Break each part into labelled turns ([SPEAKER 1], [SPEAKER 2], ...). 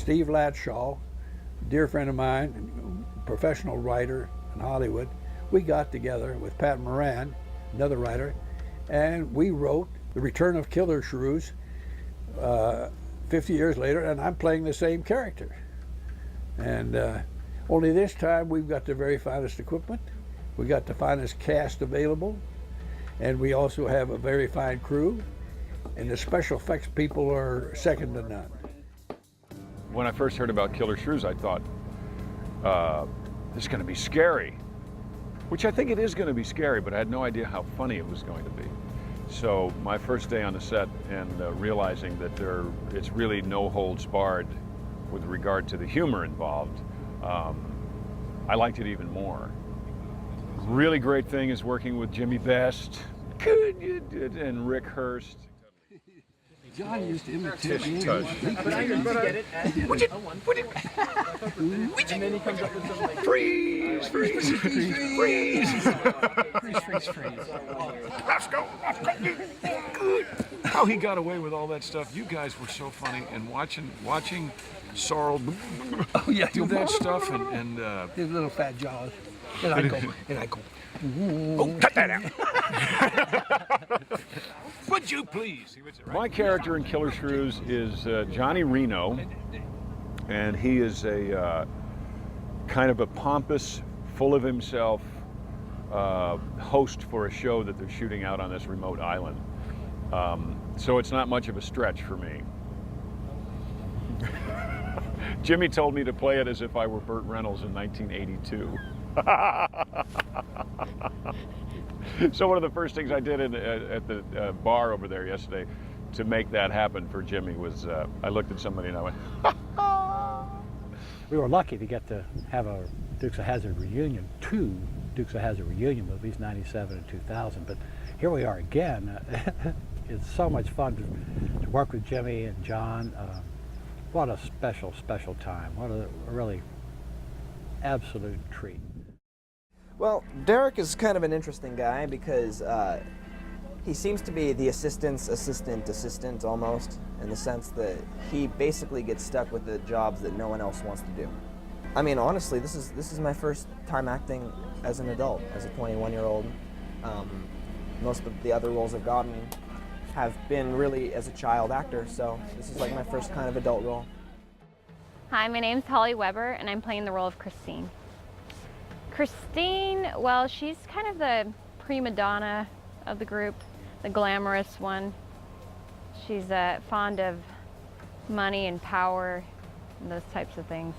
[SPEAKER 1] Steve Latshaw, dear friend of mine, professional writer in Hollywood, we got together with Pat Moran, another writer, and we wrote The Return of Killer Shrews 50 years later, and I'm playing the same character. And only this time we've got the very finest equipment, we got the finest cast available, and we also have a very fine crew, and the special effects people are second to none.
[SPEAKER 2] When I first heard about Killer Shrews, I thought, this is going to be scary, which I think it is going to be scary, but I had no idea how funny it was going to be. So my first day on the set and realizing that it's really no holds barred with regard to the humor involved, I liked it even more. Really great thing is working with Jimmy Best and Rick Hurst.
[SPEAKER 1] John used to imitate me.
[SPEAKER 2] Freeze, freeze, freeze. Let's go. Good. How he got away with all that stuff. You guys were so funny, and watching Sorrel do that stuff and
[SPEAKER 1] His little fat jaws. And I go.
[SPEAKER 2] Oh, cut that out. Would you please? My character in Killer Shrews is Johnny Reno, and he is a kind of a pompous, full of himself host for a show that they're shooting out on this remote island. So it's not much of a stretch for me. Jimmy told me to play it as if I were Burt Reynolds in 1982. So one of the first things I did at the bar over there yesterday to make that happen for Jimmy was I looked at somebody and I went,
[SPEAKER 3] We were lucky to get to have a Dukes of Hazzard reunion, 2 Dukes of Hazzard reunion movies, 97 and 2000, but here we are again. It's so much fun to work with Jimmy and John. What a special, special time. What a really absolute treat.
[SPEAKER 4] Well, Derek is kind of an interesting guy because he seems to be the assistant's assistant almost, in the sense that he basically gets stuck with the jobs that no one else wants to do. I mean, honestly, this is my first time acting as an adult, as a 21-year-old. Most of the other roles I've gotten have been really as a child actor, so this is like my first kind of adult role.
[SPEAKER 5] Hi, my name's Holly Weber, and I'm playing the role of Christine. Christine, well, she's kind of the prima donna of the group, the glamorous one. She's fond of money and power and those types of things.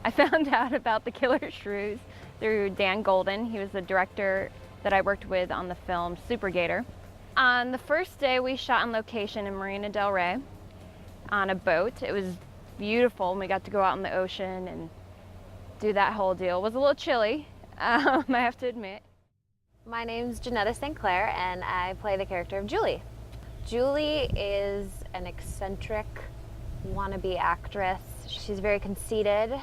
[SPEAKER 5] I found out about the Killer Shrews through Dan Golden. He was the director that I worked with on the film Super Gator. On the first day, we shot on location in Marina del Rey on a boat. It was beautiful, and we got to go out in the ocean and do that whole deal. It was a little chilly, I have to admit.
[SPEAKER 6] My name's Janetta St. Clair, and I play the character of Julie. Julie is an eccentric wannabe actress. She's very conceited,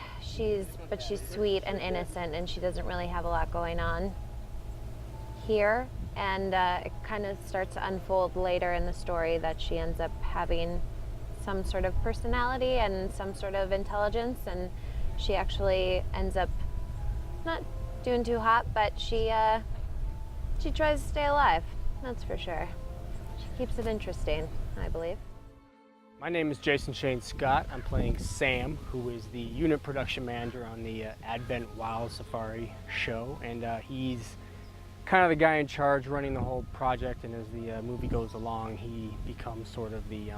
[SPEAKER 6] but she's sweet and innocent, and she doesn't really have a lot going on here. And it kind of starts to unfold later in the story that she ends up having some sort of personality and some sort of intelligence, and she actually ends up not doing too hot, but she tries to stay alive, that's for sure. She keeps it interesting, I believe.
[SPEAKER 7] My name is Jason Shane Scott. I'm playing Sam, who is the unit production manager on the Advent Wild Safari show, and he's kind of the guy in charge running the whole project, and as the movie goes along, he becomes sort of the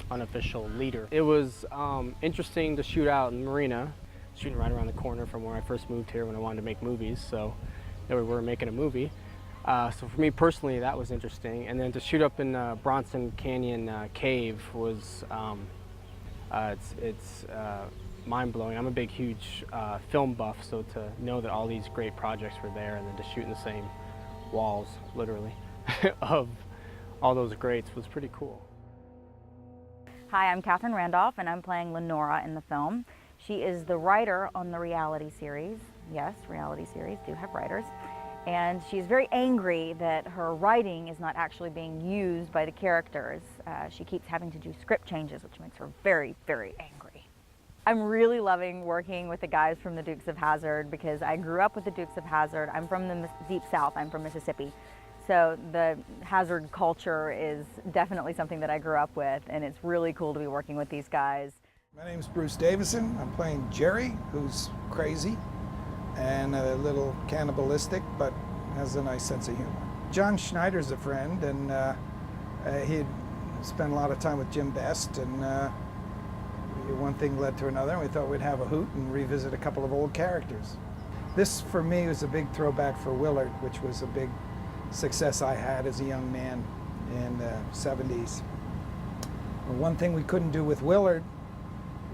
[SPEAKER 7] unofficial leader. It was interesting to shoot out in Marina, shooting right around the corner from where I first moved here when I wanted to make movies, so there we were making a movie. So for me personally, that was interesting. And then to shoot up in Bronson Canyon Cave was, it's mind-blowing. I'm a big, huge film buff, so to know that all these great projects were there and then to shoot in the same walls, literally, of all those greats was pretty cool.
[SPEAKER 8] Hi, I'm Catherine Randolph, and I'm playing Lenora in the film. She is the writer on the reality series. Yes, reality series do have writers. And she's very angry that her writing is not actually being used by the characters. She keeps having to do script changes, which makes her very, very angry. I'm really loving working with the guys from the Dukes of Hazzard because I grew up with the Dukes of Hazzard. I'm from the deep South. I'm from Mississippi. So the Hazzard culture is definitely something that I grew up with, and it's really cool to be working with these guys.
[SPEAKER 9] My name's Bruce Davison. I'm playing Jerry, who's crazy and a little cannibalistic, but has a nice sense of humor. John Schneider's a friend, and he had spent a lot of time with Jim Best, and one thing led to another, and we thought we'd have a hoot and revisit a couple of old characters. This, for me, was a big throwback for Willard, which was a big success I had as a young man in the 70s. And one thing we couldn't do with Willard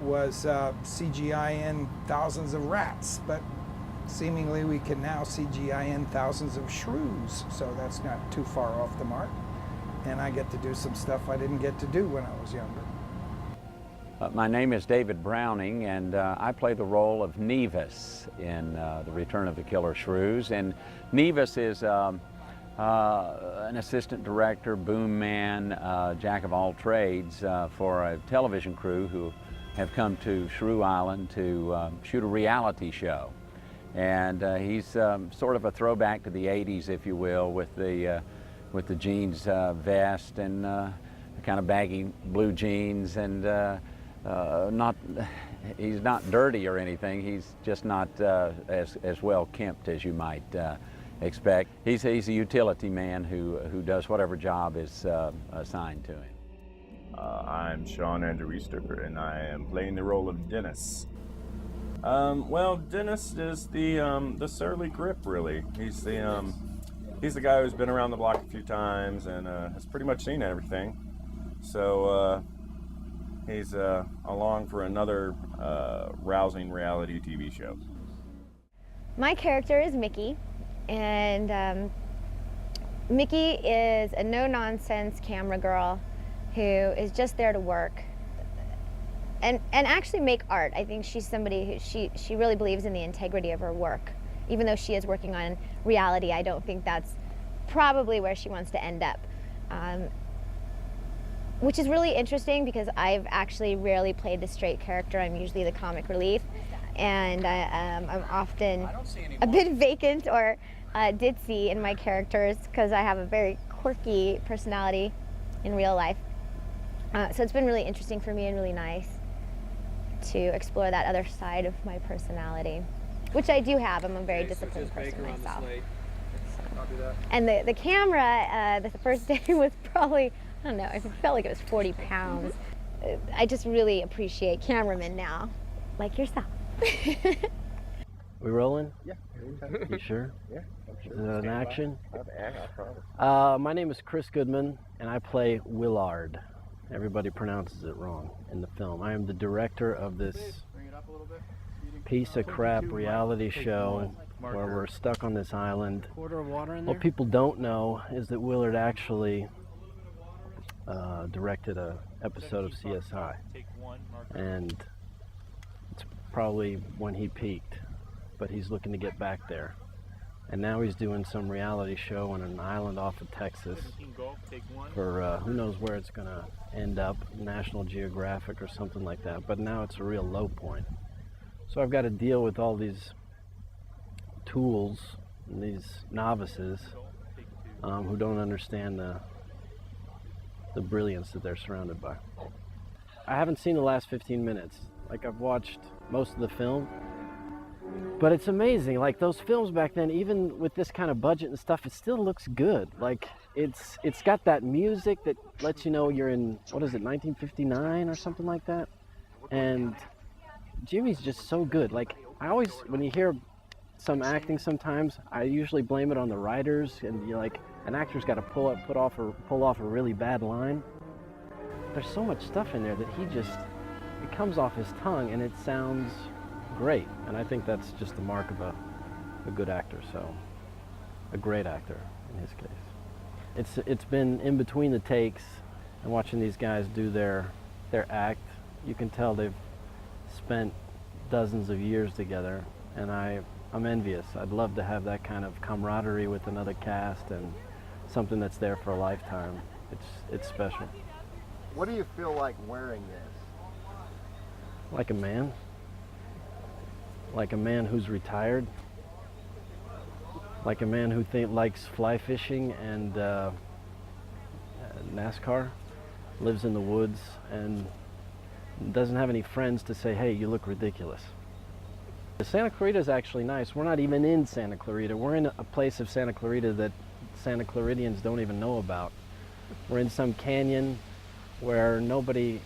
[SPEAKER 9] was CGI in thousands of rats, but seemingly we can now CGI in thousands of shrews, so that's not too far off the mark. And I get to do some stuff I didn't get to do when I was younger.
[SPEAKER 10] My name is David Browning, and I play the role of Nevis in The Return of the Killer Shrews. And Nevis is an assistant director, boom man, jack of all trades for a television crew who have come to Shrew Island to shoot a reality show. And he's sort of a throwback to the 80s, if you will, with the jeans vest and kind of baggy blue jeans, and he's not dirty or anything. He's just not as well kempt as you might expect. He's a utility man who does whatever job is assigned to him.
[SPEAKER 11] I'm Sean Andrew Easter, and I am playing the role of Dennis. Well, Dennis is the surly grip, really. He's the guy who's been around the block a few times and has pretty much seen everything. So he's along for another rousing reality TV show.
[SPEAKER 6] My character is Mickey, and Mickey is a no-nonsense camera girl who is just there to work and actually make art. I think she's somebody who she really believes in the integrity of her work. Even though she is working on reality, I don't think that's probably where she wants to end up. Which is really interesting because I've actually rarely played the straight character. I'm usually the comic relief, and I'm often a bit vacant or ditzy in my characters because I have a very quirky personality in real life. So it's been really interesting for me and really nice to explore that other side of my personality, which I do have. I'm a very disciplined person myself. And the camera, the first day was probably, I don't know, I felt like it was 40 pounds. I just really appreciate cameramen now, like yourself.
[SPEAKER 12] We rolling?
[SPEAKER 11] Yeah.
[SPEAKER 12] You sure?
[SPEAKER 11] Yeah.
[SPEAKER 12] Is it an action?
[SPEAKER 11] I promise.
[SPEAKER 12] My name is Chris Goodman, and I play Willard. Everybody pronounces it wrong in the film. I am the director of this piece of crap reality show where we're stuck on this island. What people don't know is that Willard actually directed an episode of CSI, and it's probably when he peaked, but he's looking to get back there. And now he's doing some reality show on an island off of Texas for who knows where it's going to end up, National Geographic or something like that. But now it's a real low point. So I've got to deal with all these tools and these novices who don't understand the brilliance that they're surrounded by. I haven't seen the last 15 minutes. Like, I've watched most of the film. But it's amazing, like those films back then, even with this kind of budget and stuff, it still looks good. Like it's got that music that lets you know you're in, what is it, 1959 or something like that. And Jimmy's just so good. Like, I always, when you hear some acting sometimes, I usually blame it on the writers, and you're like, an actor's got to pull off a really bad line. There's so much stuff in there that it comes off his tongue and it sounds great, and I think that's just the mark of a good actor, so a great actor in his case. It's been in between the takes and watching these guys do their act. You can tell they've spent dozens of years together, and I'm envious. I'd love to have that kind of camaraderie with another cast and something that's there for a lifetime. It's special.
[SPEAKER 13] What do you feel like wearing this?
[SPEAKER 12] Like a man. like a man who's retired, like a man who likes fly fishing and NASCAR, lives in the woods and doesn't have any friends to say, hey, you look ridiculous. Santa Clarita is actually nice. We're not even in Santa Clarita. We're in a place of Santa Clarita that Santa Claritians don't even know about. We're in some canyon where nobody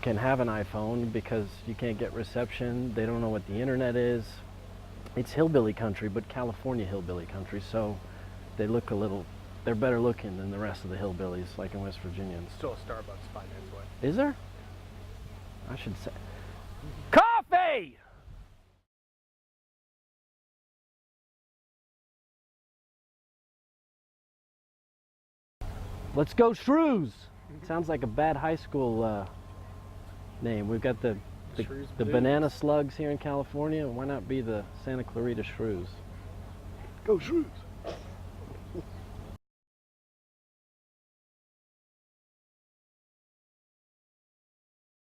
[SPEAKER 12] can have an iPhone because you can't get reception. They don't know what the internet is. It's hillbilly country, but California hillbilly country, so they look a little, they're better looking than the rest of the hillbillies, like in West Virginia.
[SPEAKER 7] Still a Starbucks 5 minutes away.
[SPEAKER 12] Is there? I should say. Coffee! Let's go Shrews! Sounds like a bad high school name. We've got the banana slugs here in California. Why not be the Santa Clarita Shrews?
[SPEAKER 2] Go Shrews!